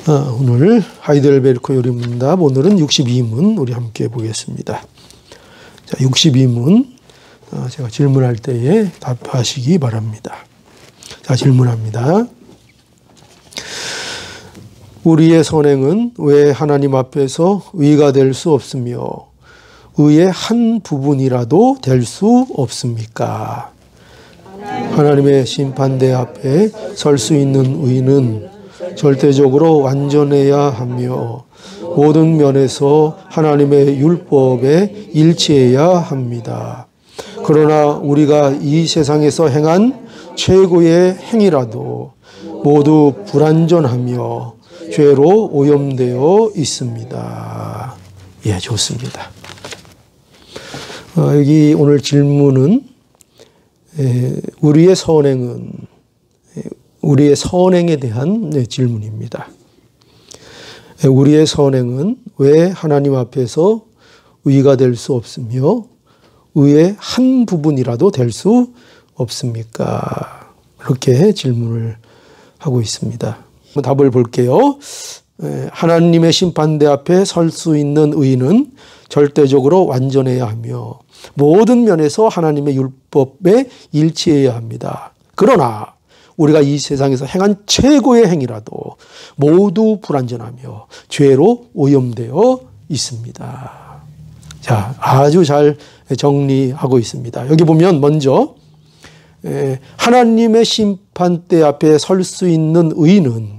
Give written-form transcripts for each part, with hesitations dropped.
오늘 하이델베르크 요리문답 오늘은 62문 우리 함께 보겠습니다. 자, 62문 제가 질문할 때에 답하시기 바랍니다. 자, 질문합니다. 우리의 선행은 왜 하나님 앞에서 의가 될 수 없으며 의의 한 부분이라도 될 수 없습니까? 하나님의 심판대 앞에 설 수 있는 의는 절대적으로 완전해야 하며 모든 면에서 하나님의 율법에 일치해야 합니다. 그러나 우리가 이 세상에서 행한 최고의 행위라도 모두 불완전하며 죄로 오염되어 있습니다. 예, 좋습니다. 여기 오늘 질문은 우리의 선행에 대한 질문입니다. 우리의 선행은 왜 하나님 앞에서 의가 될 수 없으며 의의 한 부분이라도 될 수 없습니까? 이렇게 질문을 하고 있습니다. 답을 볼게요. 하나님의 심판대 앞에 설 수 있는 의는 절대적으로 완전해야 하며 모든 면에서 하나님의 율법에 일치해야 합니다. 그러나 우리가 이 세상에서 행한 최고의 행위라도 모두 불완전하며 죄로 오염되어 있습니다. 자, 아주 잘 정리하고 있습니다. 여기 보면 먼저 하나님의 심판대 앞에 설 수 있는 의는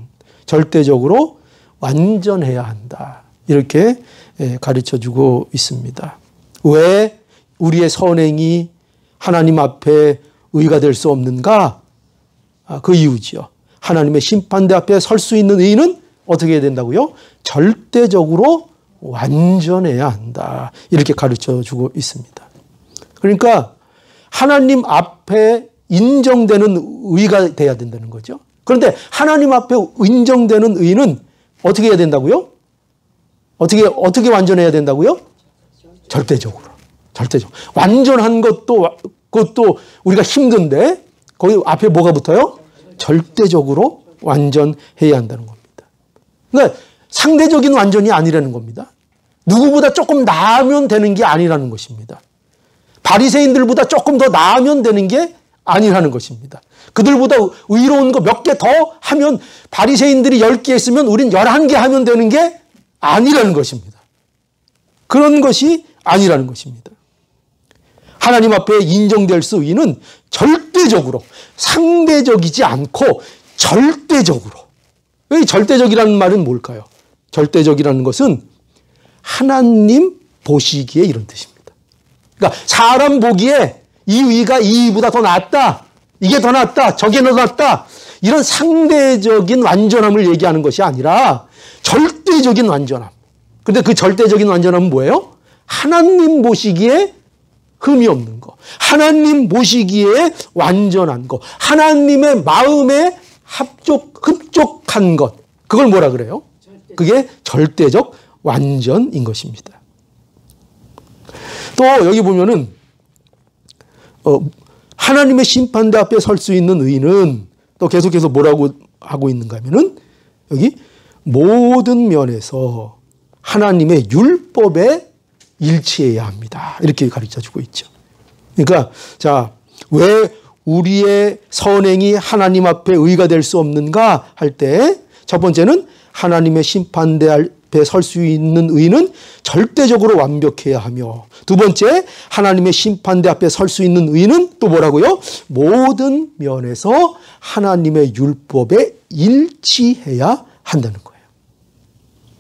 절대적으로 완전해야 한다. 이렇게 가르쳐주고 있습니다. 왜 우리의 선행이 하나님 앞에 의가 될 수 없는가? 그 이유지요. 하나님의 심판대 앞에 설 수 있는 의는 어떻게 해야 된다고요? 절대적으로 완전해야 한다. 이렇게 가르쳐주고 있습니다. 그러니까 하나님 앞에 인정되는 의가 돼야 된다는 거죠. 그런데 하나님 앞에 인정되는 의는 어떻게 해야 된다고요? 어떻게 완전해야 된다고요? 절대적으로. 완전한 그것도 우리가 힘든데 거기 앞에 뭐가 붙어요? 절대적으로 완전해야 한다는 겁니다. 그러니까 상대적인 완전이 아니라는 겁니다. 누구보다 조금 나으면 되는 게 아니라는 것입니다. 바리새인들보다 조금 더 나으면 되는 게 아니라는 것입니다. 그들보다 의로운 거 몇 개 더 하면 바리새인들이 10개 했으면 우린 11개 하면 되는 게 아니라는 것입니다. 그런 것이 아니라는 것입니다. 하나님 앞에 인정될 수 의는 절대적으로, 상대적이지 않고 절대적으로. 이 절대적이라는 말은 뭘까요? 절대적이라는 것은 하나님 보시기에 이런 뜻입니다. 그러니까 사람 보기에 이 의가 이 의보다 더 낫다, 이게 더 낫다, 저게 더 낫다, 이런 상대적인 완전함을 얘기하는 것이 아니라 절대적인 완전함. 근데 그 절대적인 완전함은 뭐예요? 하나님 보시기에 흠이 없는 거, 하나님 보시기에 완전한 거, 하나님의 마음에 흡족한 것, 그걸 뭐라 그래요? 그게 절대적 완전인 것입니다. 또 여기 보면은 하나님의 심판대 앞에 설 수 있는 의는 또 계속해서 뭐라고 하고 있는가 하면은 여기 모든 면에서 하나님의 율법에 일치해야 합니다. 이렇게 가르쳐주고 있죠. 그러니까 자, 왜 우리의 선행이 하나님 앞에 의가 될 수 없는가 할 때 첫 번째는 하나님의 심판대 앞에 설 수 있는 의는 절대적으로 완벽해야 하며, 두 번째 하나님의 심판대 앞에 설 수 있는 의는 또 뭐라고요? 모든 면에서 하나님의 율법에 일치해야 한다는 거예요.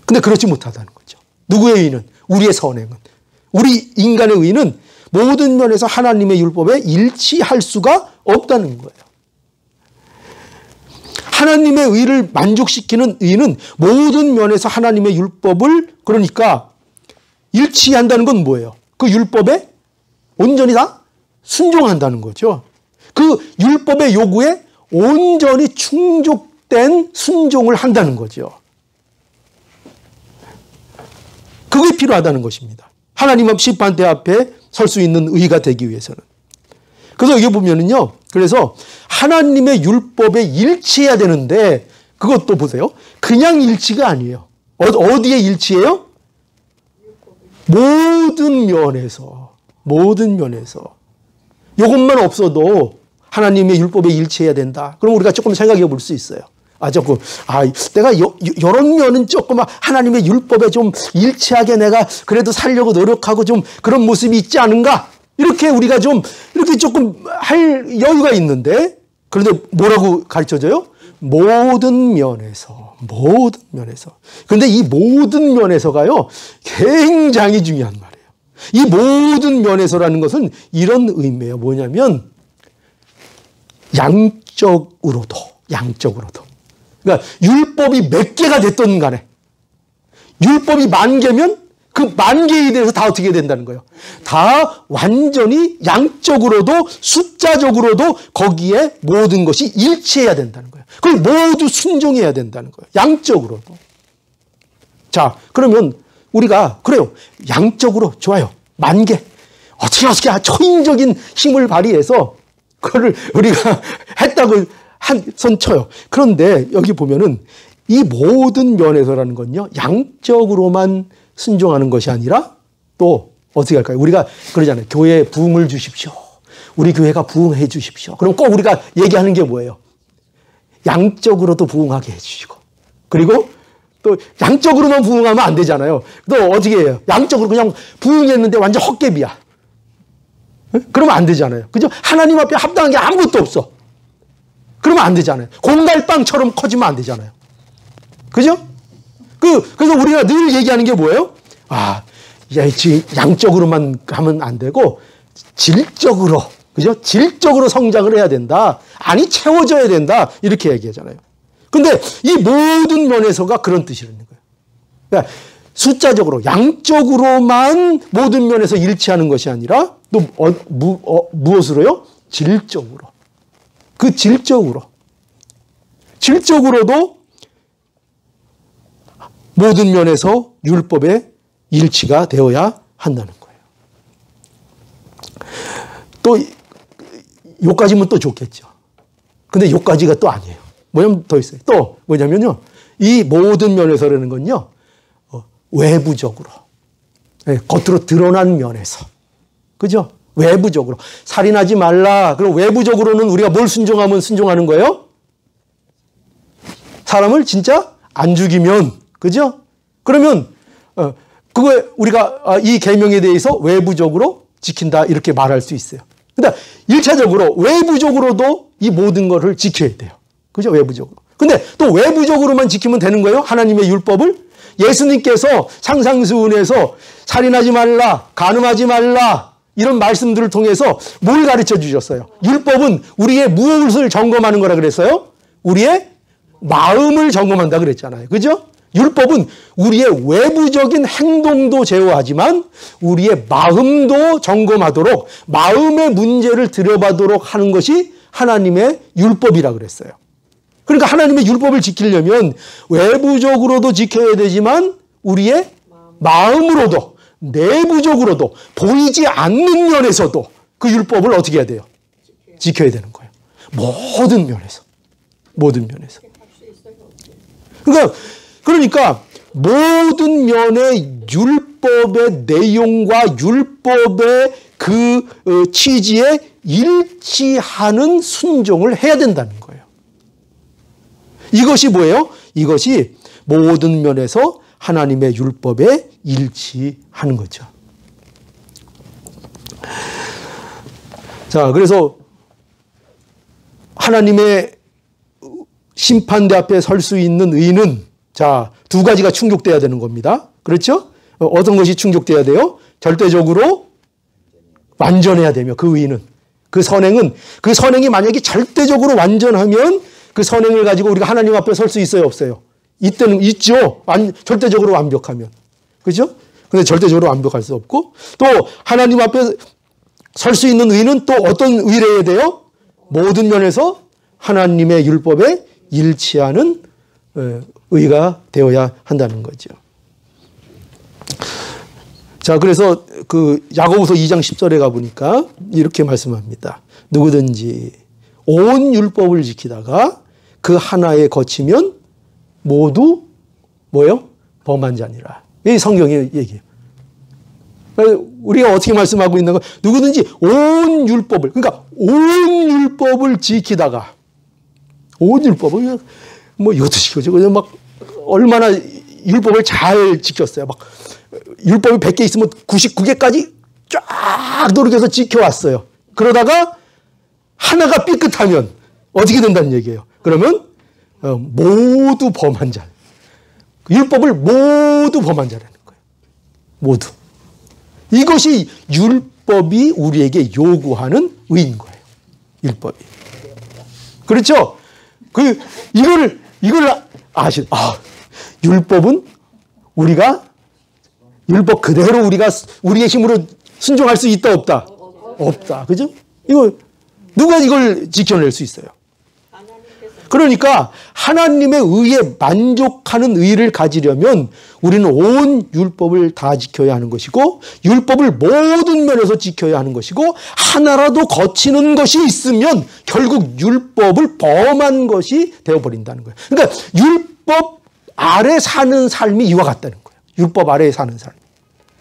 근데 그렇지 못하다는 거죠. 누구의 의는? 우리의 선행은. 우리 인간의 의는 모든 면에서 하나님의 율법에 일치할 수가 없다는 거예요. 하나님의 의를 만족시키는 의는 모든 면에서 하나님의 율법을, 그러니까 일치한다는 건 뭐예요? 그 율법에 온전히 다 순종한다는 거죠. 그 율법의 요구에 온전히 충족된 순종을 한다는 거죠. 그게 필요하다는 것입니다. 하나님 앞 심판대 앞에 설 수 있는 의가 되기 위해서는. 그래서 여기 보면은요, 그래서 하나님의 율법에 일치해야 되는데 그것도 보세요. 그냥 일치가 아니에요. 어디에 일치해요? 모든 면에서. 모든 면에서. 이것만 없어도 하나님의 율법에 일치해야 된다. 그럼 우리가 조금 생각해 볼 수 있어요. 내가 이런 면은 조금 하나님의 율법에 좀 일치하게 내가 그래도 살려고 노력하고 좀 그런 모습이 있지 않은가? 이렇게 우리가 좀 이렇게 조금 할 여유가 있는데, 그런데 뭐라고 가르쳐줘요? 모든 면에서. 모든 면에서. 그런데 이 모든 면에서가요, 굉장히 중요한 말이에요. 이 모든 면에서라는 것은 이런 의미예요. 뭐냐면, 양적으로도. 그러니까 율법이 몇 개가 됐든 간에 율법이 10,000개면 그 10,000개에 대해서 다 어떻게 된다는 거예요? 다 완전히 양적으로도 숫자적으로도 거기에 모든 것이 일치해야 된다는 거예요. 그걸 모두 순종해야 된다는 거예요. 양적으로도. 자, 그러면 우리가 그래요. 양적으로 좋아요. 10,000개. 어떻게 초인적인 힘을 발휘해서 그거를 우리가 했다고 한 손 쳐요. 그런데 여기 보면은 이 모든 면에서라는 건요, 양적으로만 순종하는 것이 아니라 또 어떻게 할까요? 우리가 그러잖아요. 교회에 부흥을 주십시오. 우리 교회가 부흥해 주십시오. 그럼 꼭 우리가 얘기하는 게 뭐예요? 양적으로도 부흥하게 해주시고, 그리고 또 양적으로만 부흥하면 안 되잖아요. 또 어떻게 해요? 양적으로 그냥 부흥했는데 완전 헛개비야. 그러면 안 되잖아요. 그죠? 하나님 앞에 합당한 게 아무것도 없어. 그러면 안 되잖아요. 공갈빵처럼 커지면 안 되잖아요. 그죠? 그래서 우리가 늘 얘기하는 게 뭐예요? 양적으로만 하면 안 되고, 질적으로, 그죠? 질적으로 성장을 해야 된다. 아니, 채워져야 된다. 이렇게 얘기하잖아요. 근데 이 모든 면에서가 그런 뜻이라는 거예요. 그러니까 숫자적으로, 양적으로만 모든 면에서 일치하는 것이 아니라 또 무엇으로요? 질적으로. 그 질적으로도 모든 면에서 율법의 일치가 되어야 한다는 거예요. 또 요까지면 또 좋겠죠. 근데 요까지가 또 아니에요. 뭐냐면 더 있어요. 또 뭐냐면요, 이 모든 면에서라는 건요, 외부적으로, 겉으로 드러난 면에서, 그죠? 외부적으로 살인하지 말라. 그럼 외부적으로는 우리가 뭘 순종하면 순종하는 거예요? 사람을 진짜 안 죽이면, 그죠? 그러면 그거 우리가 이 계명에 대해서 외부적으로 지킨다 이렇게 말할 수 있어요. 근데 1차적으로 외부적으로도 이 모든 것을 지켜야 돼요. 그죠? 외부적으로. 근데 또 외부적으로만 지키면 되는 거예요? 하나님의 율법을? 예수님께서 상상수훈에서 살인하지 말라, 간음하지 말라 이런 말씀들을 통해서 뭘 가르쳐 주셨어요? 율법은 우리의 무엇을 점검하는 거라 그랬어요? 우리의 마음을 점검한다 그랬잖아요. 그죠? 율법은 우리의 외부적인 행동도 제어하지만 우리의 마음도 점검하도록, 마음의 문제를 들여보도록 하는 것이 하나님의 율법이라 그랬어요. 그러니까 하나님의 율법을 지키려면 외부적으로도 지켜야 되지만 우리의 마음으로도, 내부적으로도, 보이지 않는 면에서도 그 율법을 어떻게 해야 돼요? 지켜야 되는 거예요. 모든 면에서. 모든 면에서. 그러니까 모든 면의 율법의 내용과 율법의 그 취지에 일치하는 순종을 해야 된다는 거예요. 이것이 뭐예요? 이것이 모든 면에서 하나님의 율법에 일치하는 거죠. 자, 그래서 하나님의 심판대 앞에 설 수 있는 의인은 자, 두 가지가 충족돼야 되는 겁니다. 그렇죠? 어떤 것이 충족돼야 돼요? 절대적으로 완전해야 되며, 그 의인은. 그 선행이 만약에 절대적으로 완전하면 그 선행을 가지고 우리가 하나님 앞에 설 수 있어요, 없어요? 이때는 있죠. 절대적으로 완벽하면. 그죠? 근데 절대적으로 완벽할 수 없고, 또 하나님 앞에 설 수 있는 의인은 또 어떤 의를 해야 돼요? 모든 면에서 하나님의 율법에 일치하는 의가 되어야 한다는 거죠. 자, 그래서 그 야고보서 2장 10절에 가보니까 이렇게 말씀합니다. 누구든지 온 율법을 지키다가 그 하나에 거치면 모두 뭐예요? 범한 자니라. 이 성경의 얘기예요. 우리가 어떻게 말씀하고 있는 거? 누구든지 온 율법을, 그러니까 온 율법을 지키다가, 온 율법을 뭐 이것도 지켜주고 막 얼마나 율법을 잘 지켰어요. 막 율법이 100개 있으면 99개까지 쫙 노력해서 지켜왔어요. 그러다가 하나가 삐끗하면 어떻게 된다는 얘기예요. 그러면 모두 범한 자. 율법을 모두 범한 자라는 거예요. 모두. 이것이 율법이 우리에게 요구하는 의인 거예요. 율법이. 그렇죠? 이걸 율법은 우리가 율법 그대로 우리의 힘으로 순종할 수 있다, 없다? 없다. 그죠? 누가 이걸 지켜낼 수 있어요? 그러니까 하나님의 의에 만족하는 의를 가지려면 우리는 온 율법을 다 지켜야 하는 것이고 율법을 모든 면에서 지켜야 하는 것이고 하나라도 거치는 것이 있으면 결국 율법을 범한 것이 되어버린다는 거예요. 그러니까 율법 아래 사는 삶이 이와 같다는 거예요. 율법 아래에 사는 삶.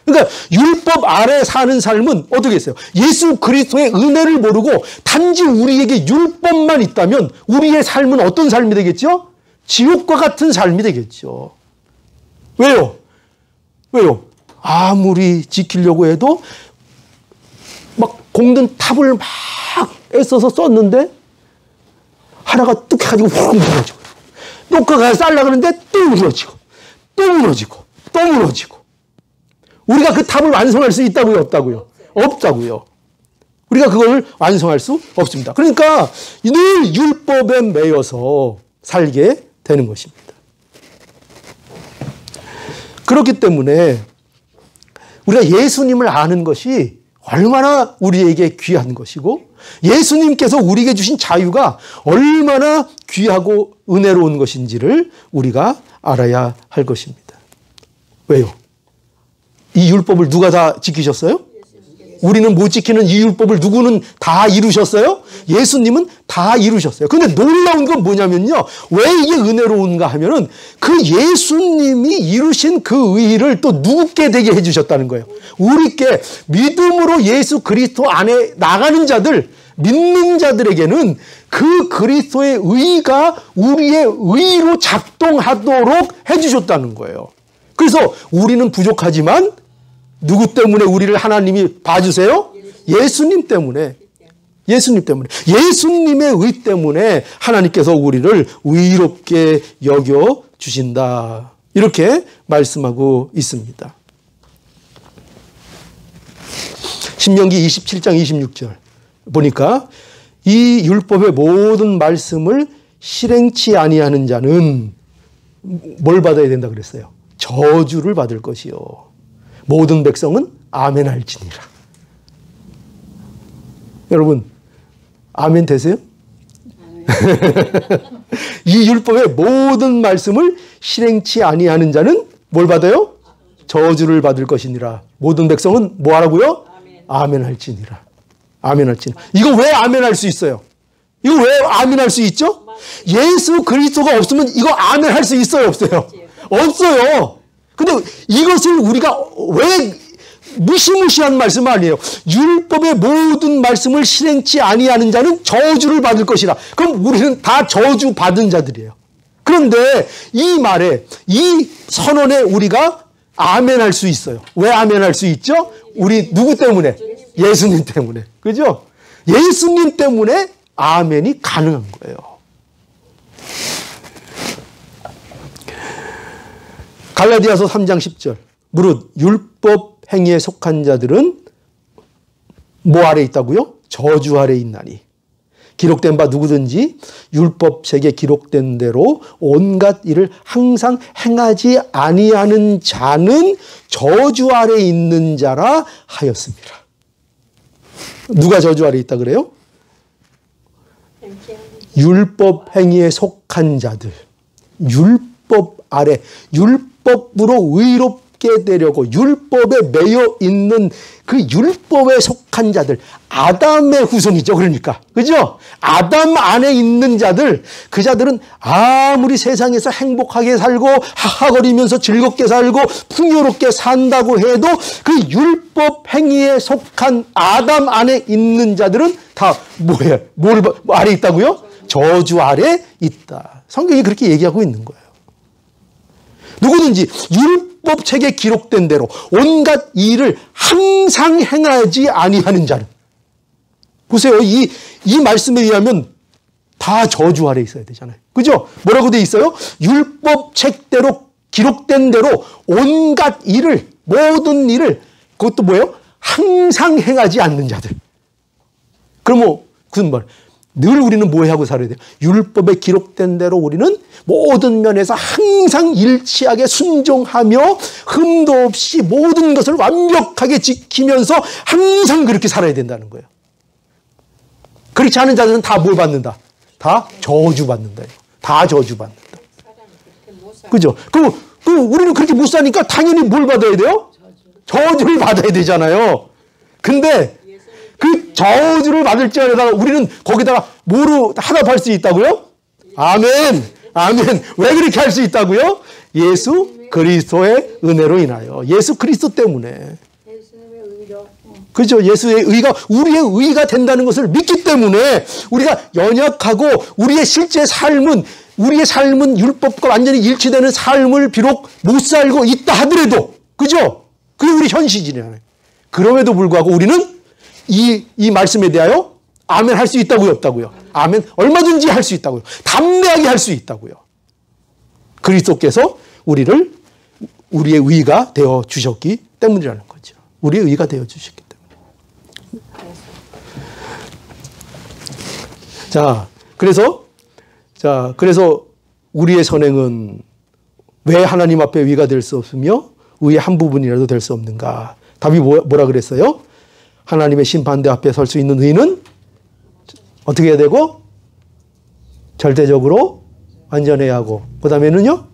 그러니까 율법 아래 사는 삶은 어떻게 했어요? 예수 그리스도의 은혜를 모르고 단지 우리에게 율법만 있다면 우리의 삶은 어떤 삶이 되겠죠? 지옥과 같은 삶이 되겠죠. 왜요? 아무리 지키려고 해도 막 공든 탑을 막 애써서 썼는데 하나가 뚝 해가지고 훅 무너지고 녹화가 쌓으려고 하는데 또 무너지고 또 무너지고 또 무너지고 우리가 그 탑을 완성할 수 있다고요? 없다고요? 없다고요. 우리가 그걸 완성할 수 없습니다. 그러니까 늘 율법에 매여서 살게 되는 것입니다. 그렇기 때문에 우리가 예수님을 아는 것이 얼마나 우리에게 귀한 것이고 예수님께서 우리에게 주신 자유가 얼마나 귀하고 은혜로운 것인지를 우리가 알아야 할 것입니다. 왜요? 이 율법을 누가 다 지키셨어요? 우리는 못 지키는 이 율법을 누구는 다 이루셨어요? 예수님은 다 이루셨어요. 근데 놀라운 건 뭐냐면요. 왜 이게 은혜로운가 하면은 그 예수님이 이루신 그 의의를 또 누구께 되게 해주셨다는 거예요. 우리께 믿음으로 예수 그리스도 안에 나가는 자들, 믿는 자들에게는 그 그리스도의 의의가 우리의 의의로 작동하도록 해주셨다는 거예요. 그래서 우리는 부족하지만 누구 때문에 우리를 하나님이 봐주세요? 예수님 때문에. 예수님 때문에. 예수님의 의 때문에 하나님께서 우리를 의롭게 여겨 주신다. 이렇게 말씀하고 있습니다. 신명기 27장 26절 보니까 이 율법의 모든 말씀을 실행치 아니하는 자는 뭘 받아야 된다 그랬어요? 저주를 받을 것이요. 모든 백성은 아멘할지니라. 여러분, 아멘 되세요? 이 율법의 모든 말씀을 실행치 아니하는 자는 뭘 받아요? 저주를 받을 것이니라. 모든 백성은 뭐 하라고요? 아멘할지니라. 아멘할지니라. 이거 왜 아멘할 수 있어요? 이거 왜 아멘할 수 있죠? 예수 그리스도가 없으면 이거 아멘할 수 있어요? 없어요? 없어요. 근데 이것을 우리가 왜 무시무시한 말씀 아니에요. 율법의 모든 말씀을 실행치 아니하는 자는 저주를 받을 것이라. 그럼 우리는 다 저주 받은 자들이에요. 그런데 이 말에 이 선언에 우리가 아멘할 수 있어요. 왜 아멘할 수 있죠? 우리 누구 때문에? 예수님 때문에. 그죠? 예수님 때문에 아멘이 가능한 거예요. 갈라디아서 3장 10절. 무릇 율법 행위에 속한 자들은 뭐 아래 있다고요? 저주 아래 있나니. 기록된 바 누구든지 율법책에 기록된 대로 온갖 일을 항상 행하지 아니하는 자는 저주 아래 있는 자라 하였습니다. 누가 저주 아래 있다 그래요? 율법 행위에 속한 자들. 율법 아래, 율법으로 얻게 되려고 율법에 매여 있는 그 율법에 속한 자들, 아담의 후손이죠. 그러니까. 그죠? 아담 안에 있는 자들, 그 자들은 아무리 세상에서 행복하게 살고 하하거리면서 즐겁게 살고 풍요롭게 산다고 해도 그 율법 행위에 속한 아담 안에 있는 자들은 다 뭐예요? 뭘 아래 있다고요? 저주 아래 있다. 성경이 그렇게 얘기하고 있는 거예요. 누구든지 율법책에 기록된 대로 온갖 일을 항상 행하지 아니하는 자는, 보세요. 이 말씀에 의하면 다 저주 아래 있어야 되잖아요. 그죠? 뭐라고 돼 있어요? 율법책대로 기록된 대로 온갖 일을, 모든 일을, 그것도 뭐예요? 항상 행하지 않는 자들. 그럼 뭐 무슨 말? 늘 우리는 뭐 하고 살아야 돼요? 율법에 기록된 대로 우리는 모든 면에서 항상 일치하게 순종하며 흠도 없이 모든 것을 완벽하게 지키면서 항상 그렇게 살아야 된다는 거예요. 그렇지 않은 자들은 다 뭘 받는다? 다 저주받는다. 다 저주받는다. 그죠? 그 우리는 그렇게 못 사니까 당연히 뭘 받아야 돼요? 저주를 받아야 되잖아요. 근데 그 저주를 받을지어다가 우리는 거기다가 뭐로 하답할 수 있다고요? 아멘. 아멘. 왜 그렇게 할 수 있다고요? 예수 그리스도의 은혜로 인하여. 예수 그리스도 때문에. 그렇죠. 예수의 의가 우리의 의가 된다는 것을 믿기 때문에 우리가 연약하고 우리의 실제 삶은, 우리의 삶은 율법과 완전히 일치되는 삶을 비록 못 살고 있다 하더라도, 그죠? 그게 우리 현실이잖아요. 그럼에도 불구하고 우리는 이 말씀에 대하여 아멘 할 수 있다고요? 없다고요? 아멘. 얼마든지 할 수 있다고요. 담대하게 할 수 있다고요. 그리스도께서 우리를 우리의 의가 되어 주셨기 때문이라는 거죠. 우리의 의가 되어 주셨기 때문에. 그래서 우리의 선행은 왜 하나님 앞에 의가 될 수 없으며 의의 한 부분이라도 될 수 없는가? 답이 뭐라 그랬어요? 하나님의 심판대 앞에 설 수 있는 의는 어떻게 해야 되고? 절대적으로 완전해야 하고, 그 다음에는요?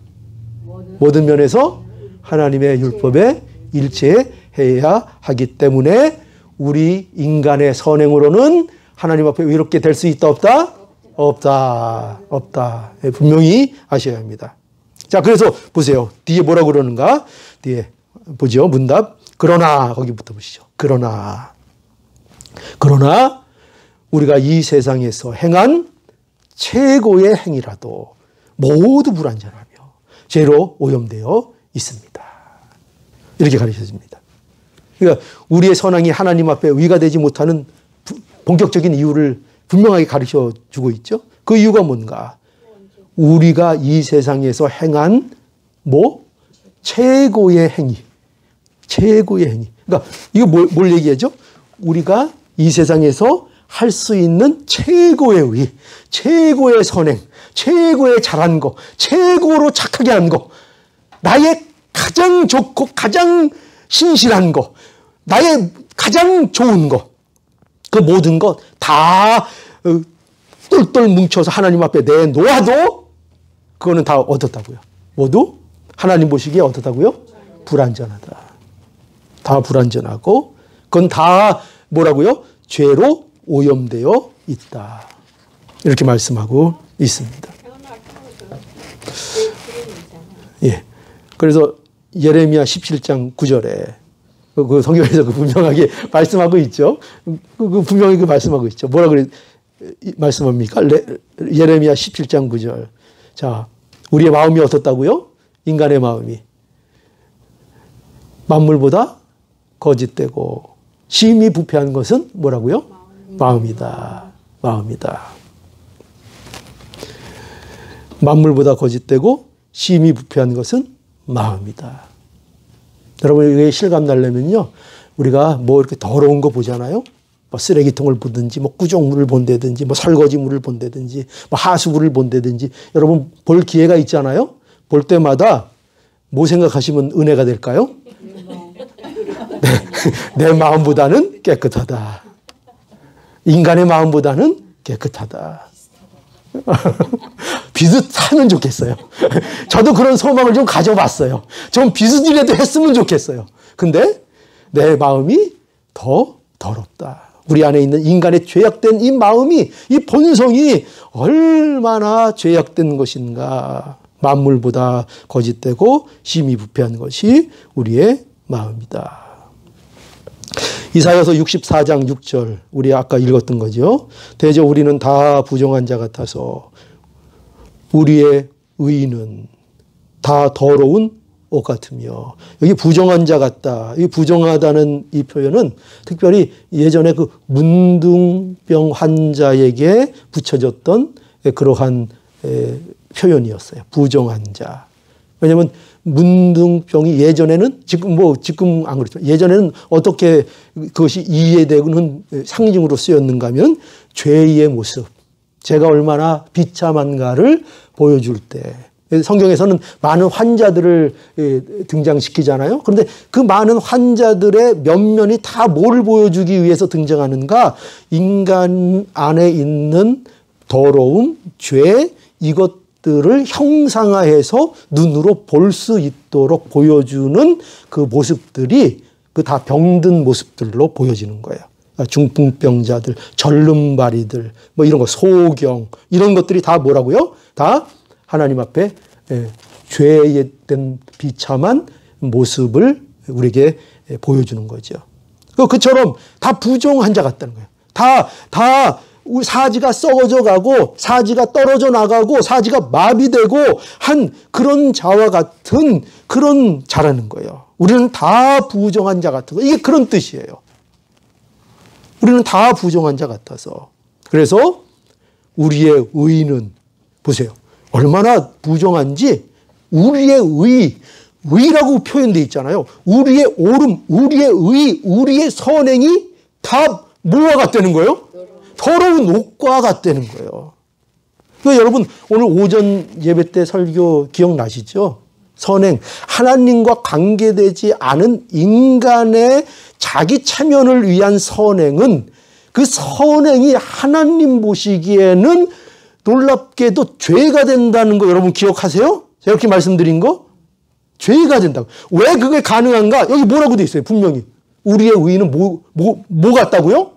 모든 면에서 하나님의 율법에 일치해야 하기 때문에 우리 인간의 선행으로는 하나님 앞에 의롭게 될 수 있다 없다? 없다. 없다. 분명히 아셔야 합니다. 자, 그래서 보세요. 뒤에 뭐라고 그러는가? 뒤에 보죠. 문답. 그러나, 거기부터 보시죠. 그러나 우리가 이 세상에서 행한 최고의 행위라도 모두 불완전하며 죄로 오염되어 있습니다. 이렇게 가르쳐집니다. 그러니까 우리의 선행이 하나님 앞에 의가 되지 못하는 본격적인 이유를 분명하게 가르쳐 주고 있죠. 그 이유가 뭔가? 우리가 이 세상에서 행한 최고의 행위. 최고의 행위. 그러니까 이거 뭘 얘기하죠? 우리가 이 세상에서 할 수 있는 최고의 의, 최고의 선행, 최고의 잘한 거, 최고로 착하게 한 거, 나의 가장 좋고 가장 신실한 거, 나의 가장 좋은 거, 그 모든 것 다 똘똘 뭉쳐서 하나님 앞에 내놓아도 그거는 다 어떻다고요? 모두 하나님 보시기에 어떻다고요? 불완전하다. 다 불완전하고 그건 다 뭐라고요? 죄로 오염되어 있다. 이렇게 말씀하고 있습니다. 예. 그래서 예레미야 17장 9절에 그 성경에서 분명하게 말씀하고 있죠. 분명히 말씀하고 있죠. 뭐라 그래 말씀합니까? 예레미야 17장 9절. 자, 우리의 마음이 어떻다고요? 인간의 마음이 만물보다 거짓되고 심히 부패한 것은 뭐라고요? 마음이다. 마음이다. 만물보다 거짓되고 심히 부패한 것은 마음이다. 여러분, 이게 실감 나려면요, 우리가 이렇게 더러운 거 보잖아요. 쓰레기통을 보든지, 구정물을 본다든지, 설거지물을 본다든지, 하수구를 본다든지, 여러분 볼 기회가 있잖아요. 볼 때마다 뭐 생각하시면 은혜가 될까요? 내 마음보다는 깨끗하다. 인간의 마음보다는 깨끗하다. 비슷하면 좋겠어요. 저도 그런 소망을 좀 가져봤어요. 좀 비슷이라도 했으면 좋겠어요. 근데 내 마음이 더 더럽다. 우리 안에 있는 인간의 죄악된 이 마음이, 이 본성이 얼마나 죄악된 것인가. 만물보다 거짓되고 심히 부패한 것이 우리의 마음이다. 이사야서 64장 6절, 우리 아까 읽었던 거죠. 대저 우리는 다 부정한 자 같아서 우리의 의는 다 더러운 옷 같으며, 여기 부정한 자 같다. 이 부정하다는 이 표현은 특별히 예전에 그 문둥병 환자에게 붙여졌던 그러한 표현이었어요. 부정한 자. 왜냐하면 문둥병이 예전에는, 지금 안 그렇죠. 예전에는 어떻게 그것이 이해되고는 상징으로 쓰였는가 하면 죄의 모습, 제가 얼마나 비참한가를 보여줄 때, 성경에서는 많은 환자들을 등장시키잖아요. 그런데 그 많은 환자들의 면면이 다 뭘 보여주기 위해서 등장하는가? 인간 안에 있는 더러움, 죄, 이것들을 형상화해서 눈으로 볼 수 있도록 보여주는 그 모습들이 그 다 병든 모습들로 보여지는 거예요. 중풍병자들, 절름발이들, 뭐 이런 거, 소경, 이런 것들이 다 뭐라고요? 다 하나님 앞에 죄에 된 비참한 모습을 우리에게 보여주는 거죠. 그처럼 다 부정한 자 같다는 거예요. 다 사지가 썩어져 가고, 사지가 떨어져 나가고, 사지가 마비되고 한 그런 자와 같은 그런 자라는 거예요. 우리는 다 부정한 자 같은 거. 이게 그런 뜻이에요. 우리는 다 부정한 자 같아서. 그래서 우리의 의는, 보세요. 얼마나 부정한지, 우리의 의라고 표현되어 있잖아요. 우리의 옳음, 우리의 의, 우리의 선행이 다 뭐와 같다는 거예요? 더러운 옷과 같다는 거예요. 그러니까 여러분, 오늘 오전 예배 때 설교 기억나시죠? 선행, 하나님과 관계되지 않은 인간의 자기 체면을 위한 선행은, 그 선행이 하나님 보시기에는 놀랍게도 죄가 된다는 거 여러분 기억하세요? 제가 이렇게 말씀드린 거? 죄가 된다고. 왜 그게 가능한가? 여기 뭐라고 돼 있어요? 분명히. 우리의 의는 뭐 같다고요?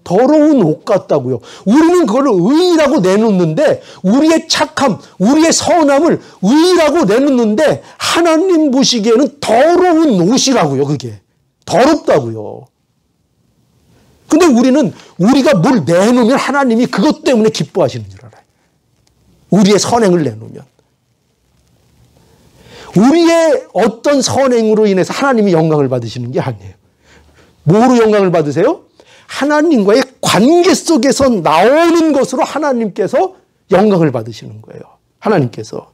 더러운 옷 같다고요. 우리는 그걸 의라고 내놓는데, 우리의 착함, 우리의 선함을 의라고 내놓는데, 하나님 보시기에는 더러운 옷이라고요. 그게 더럽다고요. 근데 우리는 우리가 뭘 내놓으면 하나님이 그것 때문에 기뻐하시는 줄 알아요. 우리의 선행을 내놓으면. 우리의 어떤 선행으로 인해서 하나님이 영광을 받으시는 게 아니에요. 뭐로 영광을 받으세요? 하나님과의 관계 속에서 나오는 것으로 하나님께서 영광을 받으시는 거예요. 하나님께서.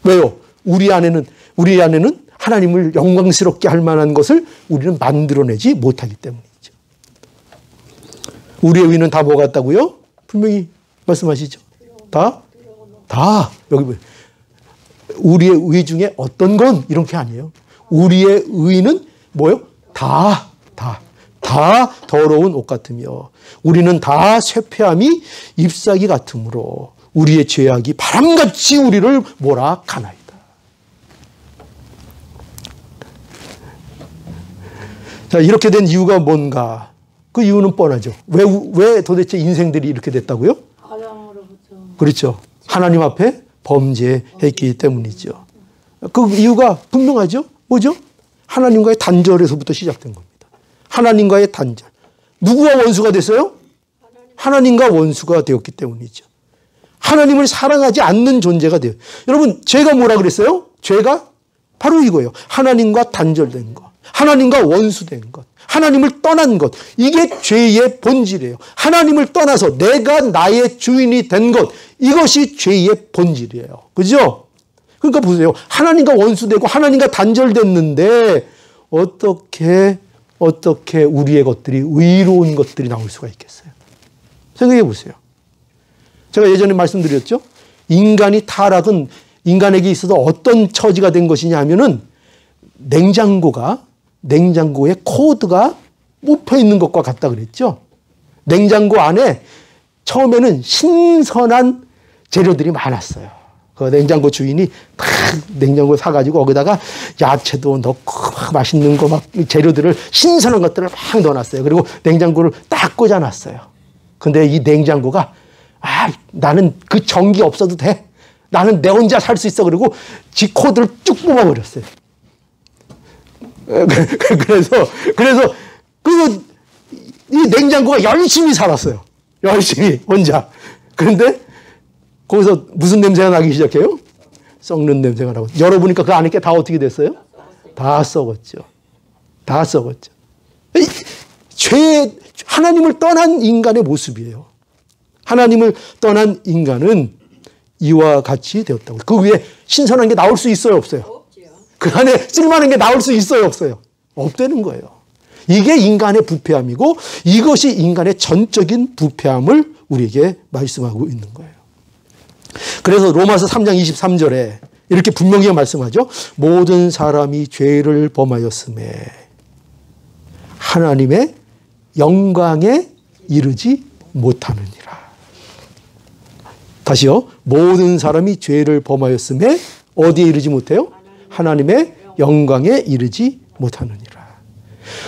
왜요? 우리 안에는 하나님을 영광스럽게 할 만한 것을 우리는 만들어내지 못하기 때문이죠. 우리의 의는 다 뭐 같다고요? 분명히 말씀하시죠. 다 여기 보세요. 우리의 의 중에 어떤 건 이런 게 아니에요. 우리의 의는 뭐예요? 다 더러운 옷 같으며, 우리는 다 쇠폐함이 잎사귀 같으므로 우리의 죄악이 바람같이 우리를 몰아가나이다. 자, 이렇게 된 이유가 뭔가? 그 이유는 뻔하죠. 왜 도대체 인생들이 이렇게 됐다고요? 아담으로부터. 그렇죠. 하나님 앞에 범죄했기 때문이죠. 그 이유가 분명하죠. 뭐죠? 하나님과의 단절에서부터 시작된 겁니다. 하나님과의 단절. 누구와 원수가 됐어요? 하나님과 원수가 되었기 때문이죠. 하나님을 사랑하지 않는 존재가 돼요. 여러분, 죄가 뭐라 그랬어요? 죄가 바로 이거예요. 하나님과 단절된 것. 하나님과 원수된 것. 하나님을 떠난 것. 이게 죄의 본질이에요. 하나님을 떠나서 내가 나의 주인이 된 것. 이것이 죄의 본질이에요. 그죠? 그러니까 보세요. 하나님과 원수되고 하나님과 단절됐는데 어떻게 우리의 것들이, 의로운 것들이 나올 수가 있겠어요? 생각해 보세요. 제가 예전에 말씀드렸죠? 인간이 타락은 인간에게 있어서 어떤 처지가 된 것이냐 하면은 냉장고에 코드가 뽑혀 있는 것과 같다 그랬죠? 냉장고 안에 처음에는 신선한 재료들이 많았어요. 그 냉장고 주인이 딱 냉장고 사가지고 거기다가 야채도 넣고 막 맛있는 거 막 재료들을 신선한 것들을 막 넣어놨어요. 그리고 냉장고를 딱 꽂아놨어요. 근데 이 냉장고가 나는 그 전기 없어도 돼. 나는 내 혼자 살 수 있어. 그리고 지 코드를 쭉 뽑아버렸어요. 그래서 이 냉장고가 열심히 살았어요. 열심히 혼자. 그런데 거기서 무슨 냄새가 나기 시작해요? 썩는 냄새가 나고. 열어보니까 그 안에 게 다 어떻게 됐어요? 다 썩었죠. 다 썩었죠. 하나님을 떠난 인간의 모습이에요. 하나님을 떠난 인간은 이와 같이 되었다고. 그 위에 신선한 게 나올 수 있어요, 없어요? 그 안에 쓸만한 게 나올 수 있어요, 없어요? 없다는 거예요. 이게 인간의 부패함이고 이것이 인간의 전적인 부패함을 우리에게 말씀하고 있는 거예요. 그래서 로마서 3장 23절에 이렇게 분명히 말씀하죠. 모든 사람이 죄를 범하였음에 하나님의 영광에 이르지 못하느니라. 다시요. 모든 사람이 죄를 범하였음에 어디에 이르지 못해요? 하나님의 영광에 이르지 못하느니라.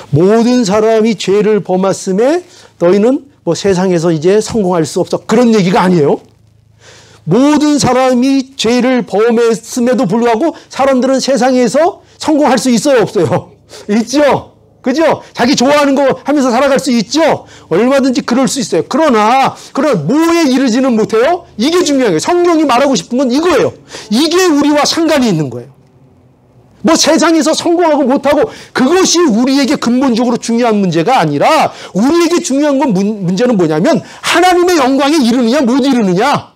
모든 사람이 죄를 범했음에 너희는 뭐 세상에서 이제 성공할 수 없어. 그런 얘기가 아니에요. 모든 사람이 죄를 범했음에도 불구하고 사람들은 세상에서 성공할 수 있어요, 없어요? 있죠? 그죠? 자기 좋아하는 거 하면서 살아갈 수 있죠? 얼마든지 그럴 수 있어요. 그러나 뭐에 이르지는 못해요? 이게 중요한 거예요. 성경이 말하고 싶은 건 이거예요. 이게 우리와 상관이 있는 거예요. 뭐 세상에서 성공하고 못하고 그것이 우리에게 근본적으로 중요한 문제가 아니라 우리에게 중요한 건 문제는 뭐냐면 하나님의 영광에 이르느냐 못 이르느냐.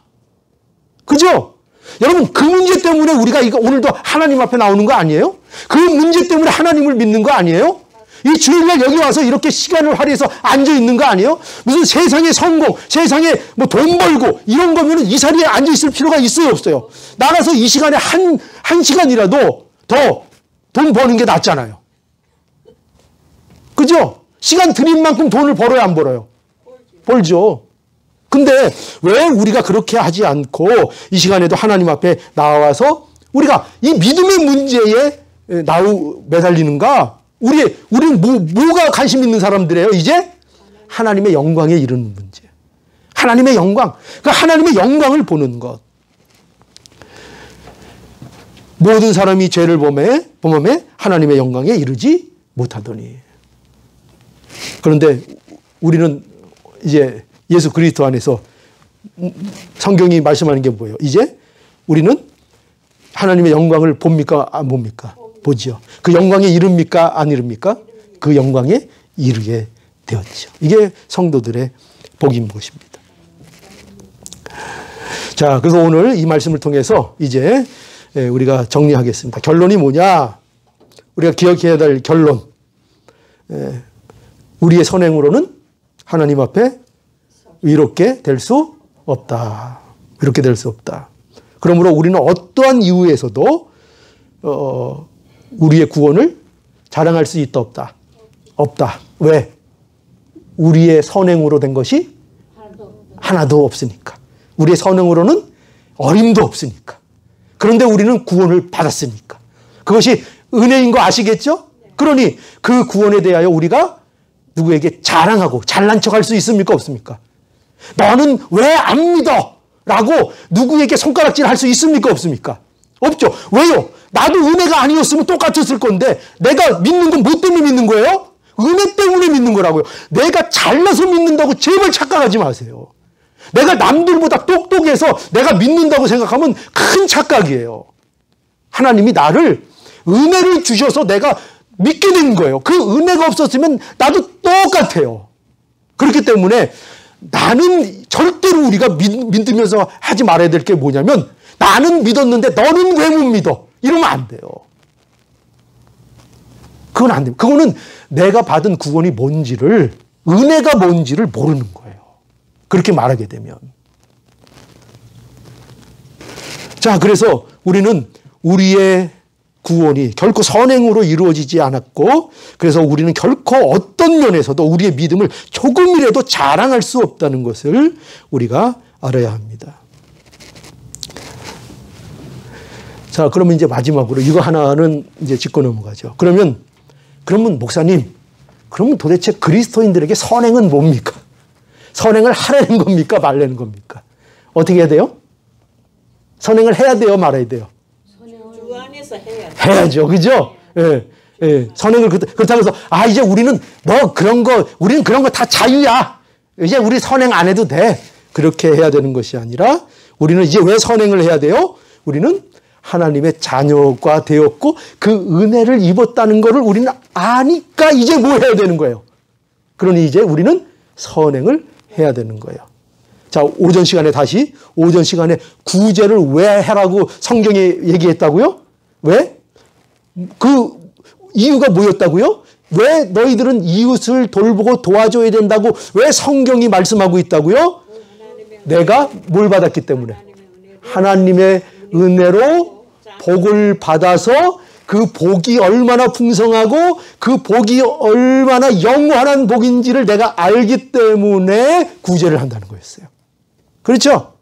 그죠? 여러분 그 문제 때문에 우리가 오늘도 하나님 앞에 나오는 거 아니에요? 그 문제 때문에 하나님을 믿는 거 아니에요? 이 주일날 여기 와서 이렇게 시간을 할애해서 앉아 있는 거 아니에요? 무슨 세상의 성공, 세상에 뭐 돈 벌고 이런 거면은 이 자리에 앉아 있을 필요가 있어요, 없어요? 나가서 이 시간에 한 시간이라도 더 돈 버는 게 낫잖아요. 그죠? 시간 들인 만큼 돈을 벌어요, 안 벌어요? 벌죠. 근데 왜 우리가 그렇게 하지 않고 이 시간에도 하나님 앞에 나와서 우리가 이 믿음의 문제에 매달리는가? 우리는 뭐가 관심 있는 사람들이에요, 이제? 하나님의 영광에 이르는 문제. 하나님의 영광. 그 하나님의 영광을 보는 것. 모든 사람이 죄를 범함에 하나님의 영광에 이르지 못하더니. 그런데 우리는 이제 예수 그리스도 안에서 성경이 말씀하는 게 뭐예요? 이제 우리는 하나님의 영광을 봅니까? 안 봅니까? 보죠. 그 영광에 이릅니까? 안 이릅니까? 그 영광에 이르게 되었죠. 이게 성도들의 복인 것입니다. 자, 그래서 오늘 이 말씀을 통해서 이제 우리가 정리하겠습니다. 결론이 뭐냐? 우리가 기억해야 될 결론. 우리의 선행으로는 하나님 앞에 의롭게 될 수 없다. 이렇게 될 수 없다. 그러므로 우리는 어떠한 이유에서도 우리의 구원을 자랑할 수 있다 없다? 없다. 왜? 우리의 선행으로 된 것이 하나도 없으니까. 우리의 선행으로는 어림도 없으니까. 그런데 우리는 구원을 받았으니까. 그것이 은혜인 거 아시겠죠? 그러니 그 구원에 대하여 우리가 누구에게 자랑하고 잘난 척할 수 있습니까? 없습니까? 너는 왜 안 믿어? 라고 누구에게 손가락질 할 수 있습니까? 없습니까? 없죠. 왜요? 나도 은혜가 아니었으면 똑같았을 건데 내가 믿는 건 뭐 때문에 믿는 거예요? 은혜 때문에 믿는 거라고요. 내가 잘나서 믿는다고 제발 착각하지 마세요. 내가 남들보다 똑똑해서 내가 믿는다고 생각하면 큰 착각이에요. 하나님이 나를 은혜를 주셔서 내가 믿게 된 거예요. 그 은혜가 없었으면 나도 똑같아요. 그렇기 때문에 나는 절대로 우리가 믿으면서 하지 말아야 될 게 뭐냐면 나는 믿었는데 너는 왜 못 믿어? 이러면 안 돼요. 그건 안 돼요. 그거는 내가 받은 구원이 뭔지를, 은혜가 뭔지를 모르는 거예요. 그렇게 말하게 되면. 자, 그래서 우리는 우리의 구원이 결코 선행으로 이루어지지 않았고, 그래서 우리는 결코 어떤 면에서도 우리의 믿음을 조금이라도 자랑할 수 없다는 것을 우리가 알아야 합니다. 자, 그러면 이제 마지막으로 이거 하나는 이제 짚고 넘어가죠. 그러면 목사님, 그러면 도대체 그리스도인들에게 선행은 뭡니까? 선행을 하라는 겁니까? 말라는 겁니까? 어떻게 해야 돼요? 선행을 해야 돼요? 말아야 돼요? 주 안에서 해야죠. 그죠? 예. 예. 선행을 그렇다고 해서 이제 우리는 우리는 그런 거 다 자유야. 이제 우리 선행 안 해도 돼. 그렇게 해야 되는 것이 아니라 우리는 이제 왜 선행을 해야 돼요? 우리는 하나님의 자녀가 되었고 그 은혜를 입었다는 것을 우리는 아니까 이제 뭐 해야 되는 거예요? 그러니 이제 우리는 선행을 해야 되는 거예요. 자, 오전 시간에 구제를 왜 하라고 성경에 얘기했다고요? 왜? 그 이유가 뭐였다고요? 왜 너희들은 이웃을 돌보고 도와줘야 된다고 왜 성경이 말씀하고 있다고요? 내가 뭘 받았기 때문에? 하나님의 은혜로 복을 받아서 그 복이 얼마나 풍성하고 그 복이 얼마나 영원한 복인지를 내가 알기 때문에 구제를 한다는 거였어요. 그렇죠?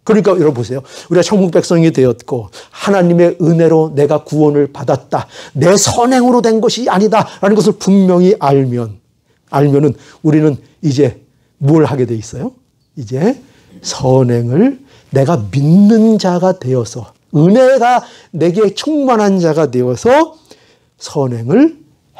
그러니까 여러분 보세요. 우리가 천국 백성이 되었고 하나님의 은혜로 내가 구원을 받았다. 내 선행으로 된 것이 아니다라는 것을 분명히 알면은 우리는 이제 뭘 하게 돼 있어요? 이제 선행을 내가 믿는 자가 되어서 은혜가 내게 충만한 자가 되어서 선행을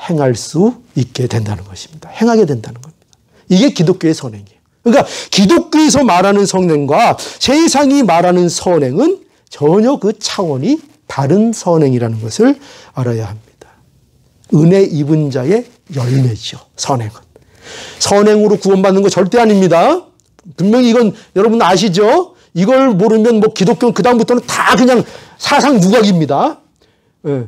행할 수 있게 된다는 것입니다. 행하게 된다는 겁니다. 이게 기독교의 선행이에요. 그러니까 기독교에서 말하는 선행과 세상이 말하는 선행은 전혀 그 차원이 다른 선행이라는 것을 알아야 합니다. 은혜 입은 자의 열매죠. 선행은. 선행으로 구원받는 거 절대 아닙니다. 분명히 이건 여러분 아시죠? 이걸 모르면 뭐 기독교는 그다음부터는 다 그냥 사상 누각입니다. 예.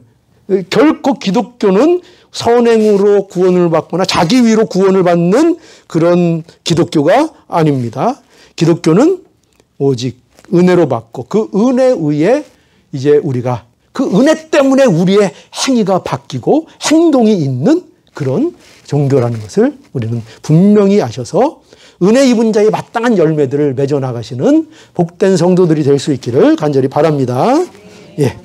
결코 기독교는 선행으로 구원을 받거나 자기 위로 구원을 받는 그런 기독교가 아닙니다. 기독교는 오직 은혜로 받고 그 은혜 의에 이제 우리가 그 은혜 때문에 우리의 행위가 바뀌고 행동이 있는 그런 종교라는 것을 우리는 분명히 아셔서 은혜 입은 자의 마땅한 열매들을 맺어 나가시는 복된 성도들이 될 수 있기를 간절히 바랍니다. 예.